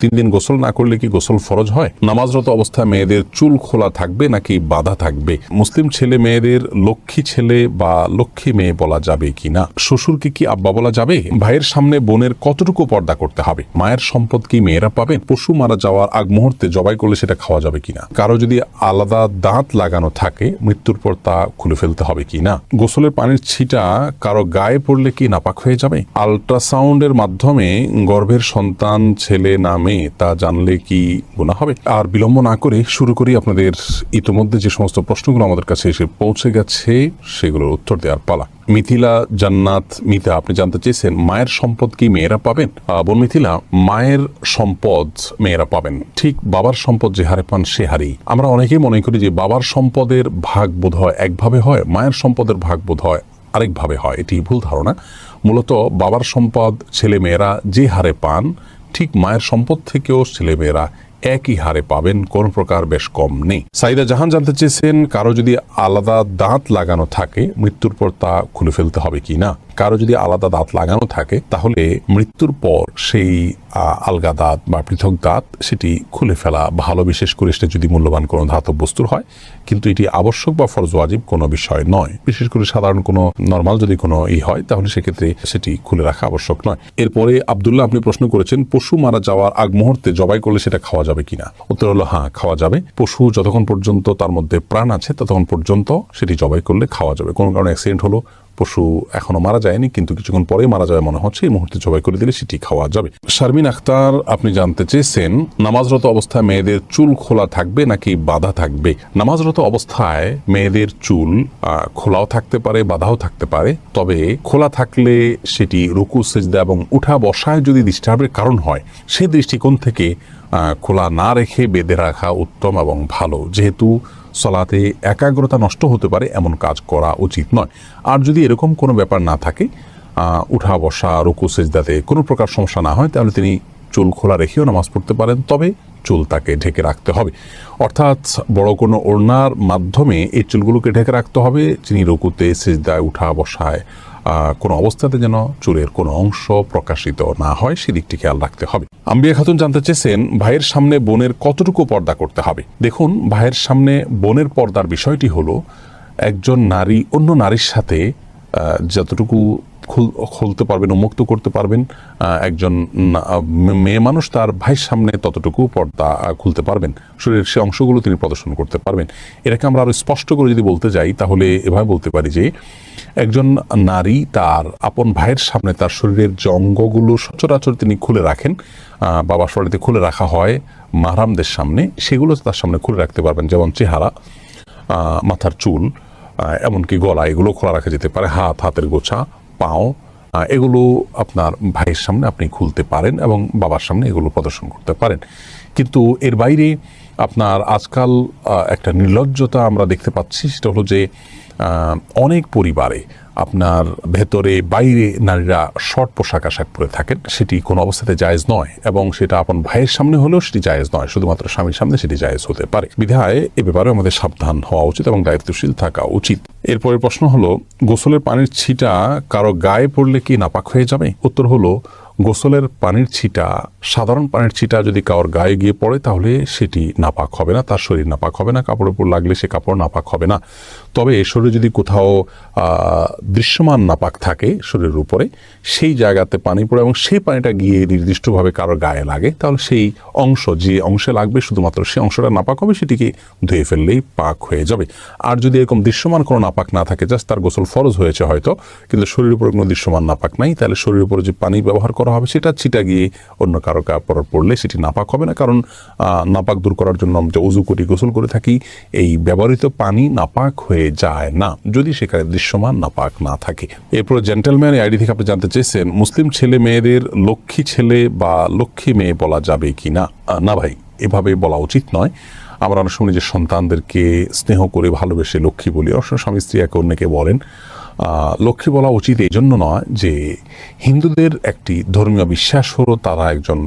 3 দিন গোসল না করলে কি গোসল ফরজ হয়? নামাজরত অবস্থায় মেয়েদের চুল খোলা থাকবে নাকি বাঁধা থাকবে? মুসলিম ছেলে মেয়েদের লক্ষ্মী ছেলে বা লক্ষ্মী মেয়ে বলা যাবে কিনা? শ্বশুরকে কি আব্বা বলা যাবে? ভাইয়ের সামনে বোনের কতটুকু পর্দা করতে হবে? মায়ের সম্পদ কি মেয়েরা পাবেন? পশু মারা যাওয়ার আগ মুহূর্তে জবাই করলে সেটা খাওয়া যাবে কিনা? কারো যদি আলাদা দাঁত লাগানো থাকে মৃত্যুর পর তা খুলে ফেলতে হবে কিনা? গোসলের পানির ছিটা কারো গায়ে পড়লে কি নাপাক হয়ে যাবে? আল্ট্রাসাউন্ডের মাধ্যমে গর্ভের সন্তান ছেলে না মেয়ে তা জানলে কি গুনাহ হবে? আর বিলম্ব না করে শুরু করি। আপনাদের ইতোমধ্যে যে সমস্ত প্রশ্নগুলো আমাদের কাছে এসে পৌঁছে গেছে সেগুলোর উত্তর দেওয়ার পালা। মিথিলা জান্নাত মিতা আপনি জানতে চেয়েছেন মায়ের সম্পদ কি মেয়েরা পাবেন? বোন মিথিলা, মায়ের সম্পদ মেয়েরা পাবেন, ঠিক বাবার সম্পদ যে হারে পান সে হারেই। আমরা অনেকেই মনে করি যে বাবার সম্পদের ভাগ বোধ হয় একভাবে হয়, মায়ের সম্পদের ভাগ বোধ হয় আরেকভাবে হয়। এটি ভুল ধারণা। মূলত বাবার সম্পদ ছেলে মেয়েরা যে হারে পান ঠিক মায়ের সম্পদ থেকেও ছেলে মেয়েরা একই হারে পাবেন, কোন প্রকার বেশ কম নেই। সাইদা জাহান জানতে চেয়েছেন কারো যদি আলাদা দাঁত লাগানো থাকে মৃত্যুর পর তা খুলে ফেলতে হবে কি না? কারো যদি আলাদা দাঁত লাগানো থাকে তাহলে মৃত্যুর পর সেই আলগা দাঁত বা পৃথক দাঁত সেটি খুলে ফেলা ভালো, বিশেষ করে সেটা যদি মূল্যবান কোনো ধাতব বস্তুর হয়। কিন্তু এটি আবশ্যক বা ফরজ ওয়াজিব কোনো বিষয় নয়। বিশেষ করে সাধারণ কোনো নরমাল যদি কোনো হয় তাহলে সেক্ষেত্রে সেটি খুলে রাখা আবশ্যক নয়। এরপরে আব্দুল্লাহ আপনি প্রশ্ন করেছেন পশু মারা যাওয়ার আগ মুহূর্তে জবাই করলে সেটা খাওয়া যাবে কিনা? উত্তর হলো হ্যাঁ, খাওয়া যাবে। পশু যতক্ষণ পর্যন্ত তার মধ্যে প্রাণ আছে ততক্ষণ পর্যন্ত সেটি জবাই করলে খাওয়া যাবে। কোনো কারণে অ্যাক্সিডেন্ট হলো, পশু এখনো মারা যায়নি কিন্তু কিছুক্ষণ পরে মারা যাবে মনে হচ্ছে, এই মুহূর্তে জবাই করে দিলে সেটি খাওয়া যাবে। শারমিন আখতার আপনি জানতে চেয়েছেন নামাজরত অবস্থায় মেয়েদের চুল খোলা থাকবে নাকি বাঁধা থাকবে? নামাজরত অবস্থায় মেয়েদের চুল খোলাও থাকতে পারে, বাঁধাও থাকতে পারে। তবে খোলা থাকলে সেটি রুকু সিজদা এবং উঠা বসায় যদি ডিস্টার্বের কারণ হয় সেই দৃষ্টিকোণ থেকে খোলা না রেখে বেঁধে রাখা উত্তম এবং ভালো, যেহেতু সলাতে একাগ্রতা নষ্ট হতে পারে এমন কাজ করা উচিত নয়। আর যদি এরকম কোনো ব্যাপার না থাকে, উঠা বসা রুকু সিজদাতে কোনো প্রকার সমস্যা না হয়, তাহলে তিনি চুল খোলা রেখেও নামাজ পড়তে পারেন, তবে চুল তাকে ঢেকে রাখতে হবে। অর্থাৎ বড় কোনো ওড়নার মাধ্যমে এই চুলগুলোকে ঢেকে রাখতে হবে। যিনি রুকুতে সিজদায় উঠা বসায় কোনো অবস্থাতে যেন চুলের কোনো অংশ প্রকাশিত না হয় সেদিকটি খেয়াল রাখতে হবে। আম্বিয়া খাতুন জানতে চেয়েছেন ভাইয়ের সামনে বোনের কতটুকু পর্দা করতে হবে? দেখুন, ভাইয়ের সামনে বোনের পর্দার বিষয়টি হলো একজন নারী অন্য নারীর সাথে যতটুকু খুলতে পারবেন, উন্মুক্ত করতে পারবেন, একজন মেয়ে মানুষ তার ভাইয়ের সামনে ততটুকু পর্দা খুলতে পারবেন, শরীরের সে অংশগুলো তিনি প্রদর্শন করতে পারবেন। এটাকে আমরা আরো স্পষ্ট করে যদি বলতে যাই তাহলে এভাবে বলতে পারি যে একজন নারী তার আপন ভাইয়ের সামনে তার শরীরের যে অঙ্গগুলো সচরাচর তিনি খুলে রাখেন, বাবা শরীরে খুলে রাখা হয় মাহরামদের সামনে, সেগুলো তার সামনে খুলে রাখতে পারবেন। যেমন চেহারা, মাথার চুল, এমনকি গলা, এগুলো খোলা রাখা যেতে পারে। হাতের গোছা, পাও, এগুলো আপনার ভাইয়ের সামনে আপনি খুলতে পারেন এবং বাবার সামনে এগুলো প্রদর্শন করতে পারেন। কিন্তু এর বাইরে আপনার আজকাল একটা নির্লজ্জতা আমরা দেখতে পাচ্ছি, সেটা হলো যে অনেক পরিবারে আপনার ভেতরে বাইরে নারীরা শর্ট পোশাক আশাক পরে থাকেন, সেটি কোনো অবস্থাতে জায়েজ নয় এবং সেটা আপন ভাইয়ের সামনে হলেও সেটি জায়েজ নয়, শুধুমাত্র স্বামীর সামনে সেটি জায়েজ হতে পারে। বিধায় এ ব্যাপারে আমাদের সাবধান হওয়া উচিত এবং দায়িত্বশীল থাকা উচিত। এরপরের প্রশ্ন হলো গোসলের পানির ছিটা কারো গায়ে পড়লে কি নাপাক হয়ে যাবে? উত্তর হলো গোসলের পানির ছিটা, সাধারণ পানির ছিটা যদি কারোর গায়ে গিয়ে পড়ে তাহলে সেটি নাপাক হবে না, তার শরীর নাপাক হবে না, কাপড়ের উপর লাগলে সে কাপড় নাপাক হবে না। তবে শরীরে যদি কোথাও দৃশ্যমান নাপাক থাকে শরীরের উপরে, সেই জায়গাতে পানি পড়ে এবং সেই পানিটা গিয়ে নির্দিষ্টভাবে কারোর গায়ে লাগে, তাহলে সেই অংশ যে অংশে লাগবে শুধুমাত্র সেই অংশটা নাপাক হবে, সেটিকে ধুয়ে ফেললেই পাক হয়ে যাবে। আর যদি এরকম দৃশ্যমান কোনো নাপাক না থাকে, জাস্ট তার গোসল ফরজ হয়েছে হয়তো, কিন্তু শরীরের উপরে কোনো দৃশ্যমান নাপাক নাই, তাহলে শরীরের উপরে যে পানি ব্যবহার করা হবে সেটা ছিটা গিয়ে অন্য কারো কাপড় পড়লে সেটি নাপাক হবে না। কারণ নাপাক দূর করার জন্য আমরা উযু করি, গোসল করে থাকি, এই ব্যবহৃত পানি নাপাক হয়ে যায় না যদি সেখানে দৃশ্যমান নাপাক না থাকে। এরপর জেন্টেলম্যান আইডি থেকে আপনি জানতে চেয়েছেন মুসলিম ছেলে মেয়েদের লক্ষ্মী ছেলে বা লক্ষ্মী মেয়ে বলা যাবে কি না? না ভাই, এভাবে বলা উচিত নয়। আমরা অনেক সময় যে সন্তানদেরকে স্নেহ করে ভালোবেসে লক্ষ্মী বলি, অবশ্য স্বামী স্ত্রী একে অন্যকে বলেন। লক্ষ্মী বলা উচিত এই জন্য নয় যে হিন্দুদের একটি ধর্মীয় বিশ্বাস হলো তারা একজন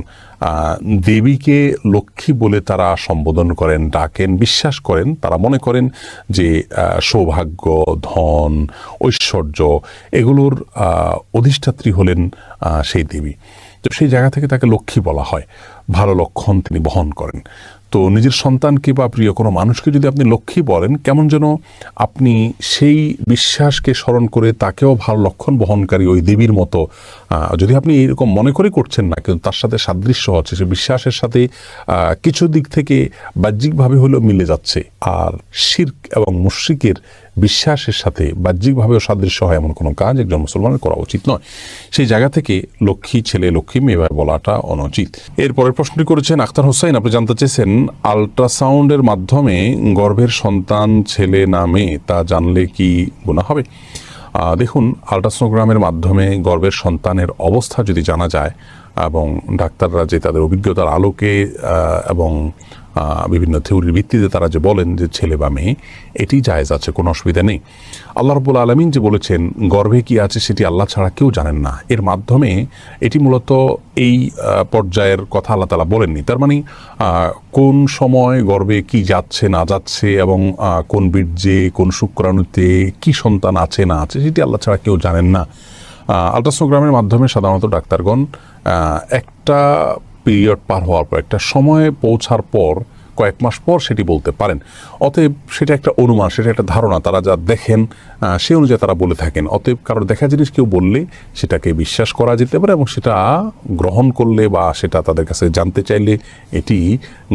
দেবীকে লক্ষ্মী বলে তারা সম্বোধন করেন, ডাকেন, বিশ্বাস করেন। তারা মনে করেন যে সৌভাগ্য, ধন, ঐশ্বর্য এগুলোর অধিষ্ঠাত্রী হলেন সেই দেবী, তো সেই জায়গা থেকে তাকে লক্ষ্মী বলা হয়। ভালো লক্ষণ তিনি বহন করেন। তো নিজের সন্তানকে বা প্রিয় কোনো মানুষকে যদি আপনি লক্ষ্মী বলেন, কেমন যেন আপনি সেই বিশ্বাসকে স্মরণ করে তাকেও ভালো লক্ষণ বহনকারী ওই দেবীর মতো, যদি আপনি এরকম মনে করে করছেন না, কিন্তু তার সাথে সাদৃশ্য হচ্ছে, সে বিশ্বাসের সাথে কিছু দিক থেকে বাহ্যিকভাবে হলেও মিলে যাচ্ছে। আর শিরক এবং মুশরিকের বিশ্বাসের সাথে বাহ্যিকভাবেও সাদৃশ্য হয় এমন কোনো কাজ একজন মুসলমানের করা উচিত নয়। সেই জায়গা থেকে লক্ষ্মী ছেলে লক্ষ্মী মেয়ে বলাটা অনুচিত। এরপরের প্রশ্নটি করেছেন আখতার হোসেন। আপনি জানতে চেয়েছেন আল্ট্রাসাউন্ডের মাধ্যমে গর্ভের সন্তান ছেলে না মেয়ে তা জানলে কি গুনাহ হবে? দেখুন, আল্ট্রাসোনোগ্রামের মাধ্যমে গর্ভের সন্তানের অবস্থা যদি জানা যায় এবং ডাক্তাররা যে তাদের অভিজ্ঞতার আলোকে এবং বিভিন্ন থিওরির ভিত্তিতে তারা যে বলেন যে ছেলে বা মেয়ে, এটি জায়েজ আছে, কোনো অসুবিধা নেই। আল্লাহ রাব্বুল আলামিন যে বলেছেন গর্ভে কি আছে সেটি আল্লাহ ছাড়া কেউ জানেন না, এর মাধ্যমে এটি মূলত এই পর্যায়ের কথা আল্লাহ তাআলা বলেননি। তার মানে কোন সময় গর্ভে কি যাচ্ছে না যাচ্ছে এবং কোন বীর্যে কোন শুক্রাণুতে কি সন্তান আছে না আছে সেটি আল্লাহ ছাড়া কেউ জানেন না। আল্ট্রাসোনোগ্রামের মাধ্যমে সাধারণত ডাক্তারগণ একটা পিরিয়ড পার হওয়ার পর, একটা সময়ে পৌঁছার পর, কয়েক মাস পর সেটি বলতে পারেন। অতএব সেটা একটা অনুমান, সেটা একটা ধারণা, তারা যা দেখেন সে অনুযায়ী তারা বলে থাকেন। অতএব কারোর দেখা জিনিস কেউ বললে সেটাকে বিশ্বাস করা যেতে পারে এবং সেটা গ্রহণ করলে বা সেটা তাদের কাছে জানতে চাইলে এটি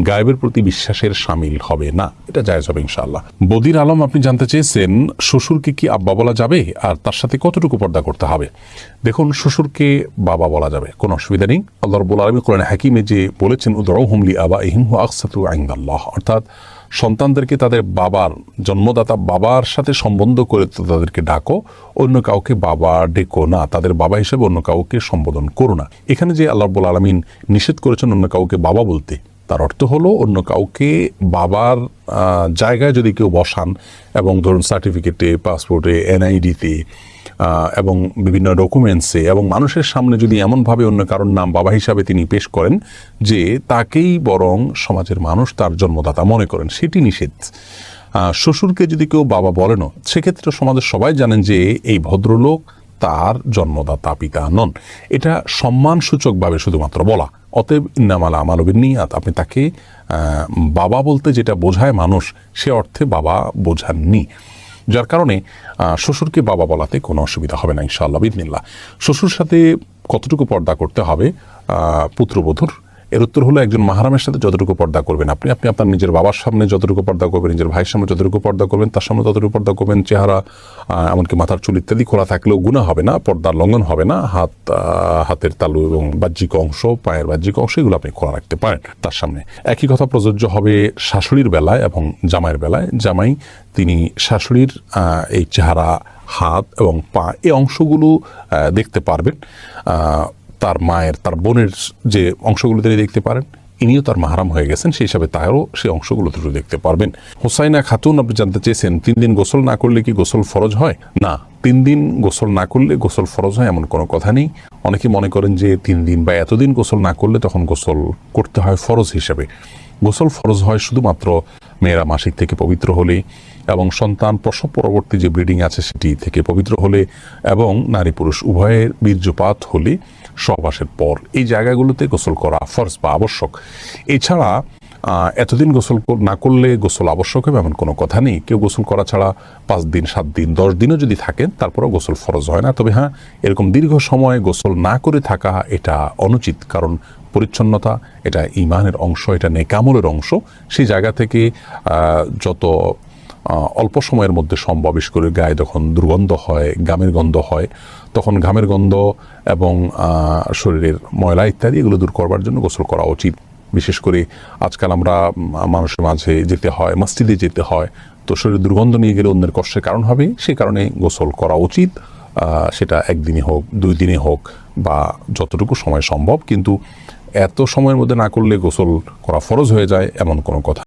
গায়েবের প্রতি বিশ্বাসের শামিল হবে না, এটা জায়েজ হবে ইনশাআল্লাহ। বদির আলম আপনি জানতে চেয়েছেন শ্বশুরকে কি আব্বা বলা যাবে আর তার সাথে কতটুকু পর্দা করতে হবে? দেখুন, শ্বশুরকে বাবা বলা যাবে, কোনো অসুবিধা নেই। আল্লাহ রাব্বুল আলামিন কোরআনে হাকিমে যে বলেছেন উদউহুম লিআবাইহিম হুয়া আকসাতু ইনদাল্লাহ, অর্থাৎ সন্তানদেরকে তাদের বাবার, জন্মদাতা বাবার সাথে সম্বন্ধ করে তাদেরকে ডাকো, অন্য কাউকে বাবা ডেকো না, তাদের বাবা হিসেবে অন্য কাউকে সম্বোধন করো না। এখানে যে আল্লাহ রাব্বুল আলামিন নিষেধ করেছেন অন্য কাউকে বাবা বলতে, তার অর্থ হলো অন্য কাউকে বাবার জায়গায় যদি কেউ বসান এবং ধরুন সার্টিফিকেটে, পাসপোর্টে, এনআইডিতে এবং বিভিন্ন ডকুমেন্টসে এবং মানুষের সামনে যদি এমনভাবে অন্য কারোর নাম বাবা হিসাবে তিনি পেশ করেন যে তাকেই বরং সমাজের মানুষ তার জন্মদাতা মনে করেন, সেটি নিষেধ। শ্বশুরকে যদি কেউ বাবা বলেনও, সেক্ষেত্রে সমাজের সবাই জানেন যে এই ভদ্রলোক তার জন্মদাতা পিতা নন, এটা সম্মানসূচকভাবে শুধুমাত্র বলা। অতএব ইন্নামাল আমালু বিন্নিয়াত, আপনি তাকে বাবা বলতে যেটা বোঝায় মানুষ, সে অর্থে বাবা বোঝাননি, যার কারণে শ্বশুরকে বাবা বলাতে কোনো অসুবিধা হবে না ইনশাআল্লাহ বিইذনিল্লাহ। শ্বশুর সাথে কতটুকু পর্দা করতে হবে পুত্রবধূর? এর উত্তর হলো একজন মাহরামের সাথে যতটুকু পর্দা করবেন আপনি আপনার নিজের বাবার সামনে যতটুকু পর্দা করবেন, নিজের ভাইয়ের সামনে যতটুকু পর্দা করবেন, তার সামনে ততটুকু পর্দা করবেন। চেহারা এমনকি মাথার চুল ইত্যাদি খোলা থাকলেও গুনাহ হবে না, পর্দার লঙ্ঘন হবে না। হাতের তালু এবং বাহ্যিক অংশ, পায়ের বাহ্যিক অংশ, এগুলো আপনি খোলা রাখতে পারেন তার সামনে। একই কথা প্রযোজ্য হবে শাশুড়ির বেলায় এবং জামাইয়ের বেলায়। জামাই তিনি শাশুড়ির এই চেহারা, হাত এবং পা, এই অংশগুলো দেখতে পারবেন। তার মায়ের, তার বোনের যে অংশগুলো তিনি দেখতে পারেন, ইনিও তার মাহরাম হয়ে গেছেন, সেই হিসাবে তারও সেই অংশগুলো দুটো দেখতে পারবেন। হোসাইনা খাতুন আপনি জানতে চেয়েছেন 3 দিন গোসল না করলে কি গোসল ফরজ হয়? না, 3 দিন গোসল না করলে গোসল ফরজ হয় এমন কোনো কথা নেই। অনেকে মনে করেন যে 3 দিন বা এতদিন গোসল না করলে তখন গোসল করতে হয় ফরজ হিসেবে। গোসল ফরজ হয় শুধুমাত্র মেয়েরা মাসিক থেকে পবিত্র হলে এবং সন্তান প্রসব পরবর্তী যে ব্লিডিং আছে সেটি থেকে পবিত্র হলে এবং নারী পুরুষ উভয়ের বীর্যপাত হলে সহবাসের পর, এই জায়গাগুলোতে গোসল করা ফরজ বা আবশ্যক। এছাড়া এতদিন গোসল না করলে গোসল আবশ্যক হবে এমন কোনো কথা নেই। কেউ গোসল করা ছাড়া 5 দিন, 7 দিন, 10 দিনও যদি থাকেন তারপরেও গোসল ফরজ হয় না। তবে হ্যাঁ, এরকম দীর্ঘ সময় গোসল না করে থাকা এটা অনুচিত, কারণ পরিচ্ছন্নতা এটা ঈমানের অংশ, এটা নেকামলের অংশ। সেই জায়গা থেকে যত অল্প সময়ের মধ্যে সম্ভব, বিশেষ করে গায়ে যখন দুর্গন্ধ হয়, ঘামের গন্ধ হয়, তখন ঘামের গন্ধ এবং শরীরের ময়লা ইত্যাদি এগুলো দূর করবার জন্য গোসল করা উচিত। বিশেষ করে আজকাল আমরা মানুষের মাঝে যেতে হয়, মসজিদে যেতে হয়, তো শরীরে দুর্গন্ধ নিয়ে গেলে অন্যের কষ্টের কারণ হবে, সেই কারণে গোসল করা উচিত। সেটা 1 দিনে হোক, 2 দিনে হোক বা যতটুকু সময় সম্ভব, কিন্তু এত সময়ের মধ্যে না করলে গোসল করা ফরজ হয়ে যায় এমন কোনো কথা